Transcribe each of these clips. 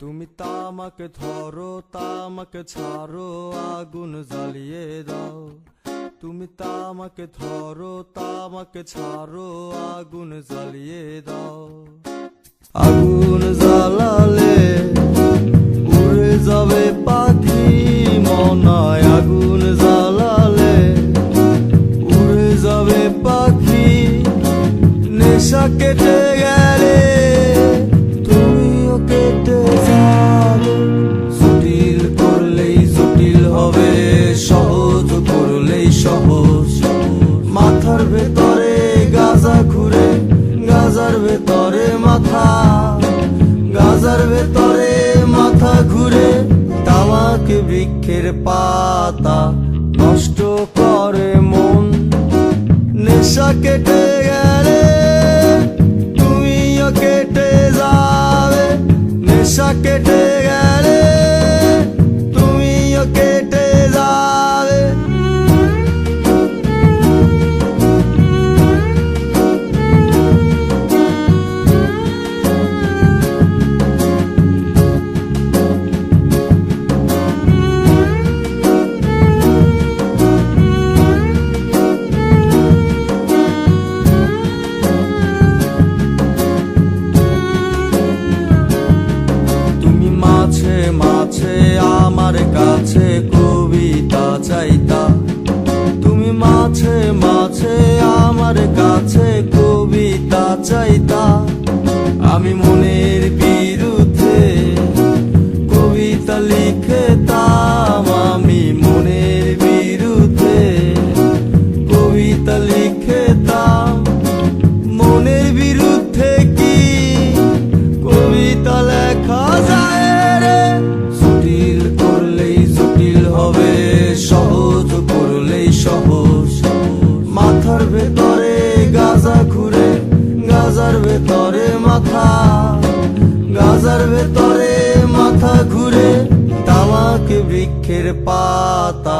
তুমি তামাকে ধরো তামাকে ছাড়ো আগুন জ্বালিয়ে দাও। তুমি তামাকে ধরো তামাকে ছাড়ো আগুন জ্বালিয়ে দাও। আগুন জ্বালালে উড়ে যাবে পাখি মনায়। আগুন জ্বালালে উড়ে যাবে পাখি। নেশা কেটে গেলে তুমিও কেটে যাবে। জটিল করলেই জটিল হবে, সহজ করলেই সহজ। মাথার ভেতরে গাজা ঘুরে, গাজার ভেতরে মাথা, গাজার ভেতরে মাথা ঘুরে। তামাকে বৃক্ষের পাতা নষ্ট করে মন। নেশা কেটে গেলে তুমিও কেটে যাবে। নেশা কেটে গেলে তুমিও কেটে যাবে। মাঝে আমার কাছে কবিতা চাইতা। তুমি মাঝে মাঝে আমার কাছে কবিতা চাইতা। আমি মনের বিরুদ্ধে কবিতা লিখতাম। আমি মনের বিরুদ্ধে কবিতা লিখতাম। মনের বিরুদ্ধে কি কবিতা লেখা যায়? সহজ করলেই সহজ। মাথার ভেতরে গাজা ঘুরে, গাজার ভেতরে মাথা, গাজার ভেতরে মাথা ঘুরে। তামাকে বৃক্ষের পাতা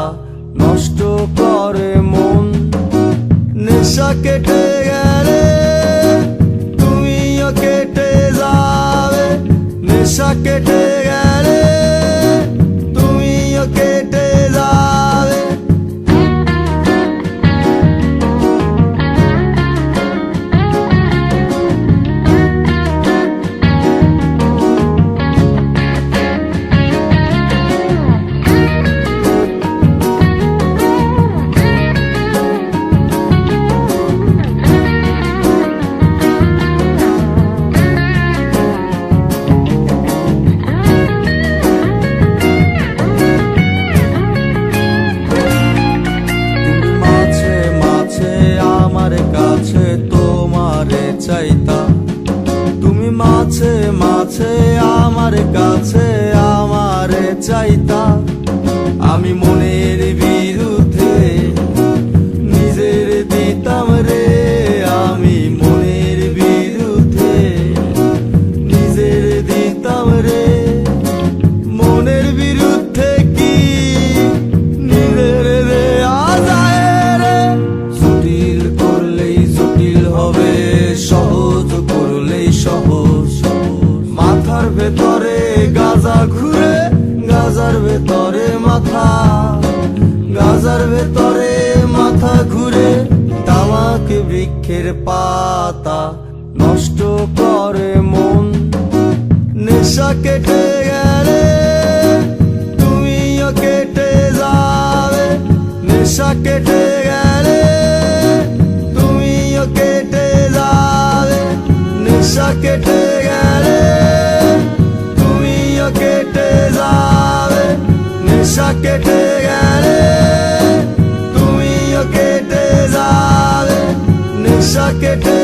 নষ্ট করে মন। নেশা কেটে গেলে তুমিও কেটে যাবে। নেশা কেটে গেলে তুমিও কেটে যাবে। তোমারে চাইতা। তুমি মাঝে মাঝে আমার কাছে আমারে চাইতা। আমি মনের বিরুদ্ধে নিজের দিতাম রে। আমি মনের বিরুদ্ধে নিজের দিতাম রে। মনের বিরুদ্ধে কি নিজের দেয়া যায় রে? জটিল করলেই জটিল হবে, সহজ করলেই সহজ। মাথার ভেতরে গাজা ঘুরে, গাজার ভেতরে মাথা, গাজার ভেতরে মাথা ঘুরে। তামাকে বৃক্ষের পাতা নষ্ট করে মন। নেশা কেটে গেলে তুমিও কেটে যাবে। নেশা কেটে গেলে তুমিও কেটে যাবে। নেশা কেটে গেলে তুমিও কেটে যাবে। নেশা কেটে গেলে তুমিও কেটে যাবে। নেশা কেটে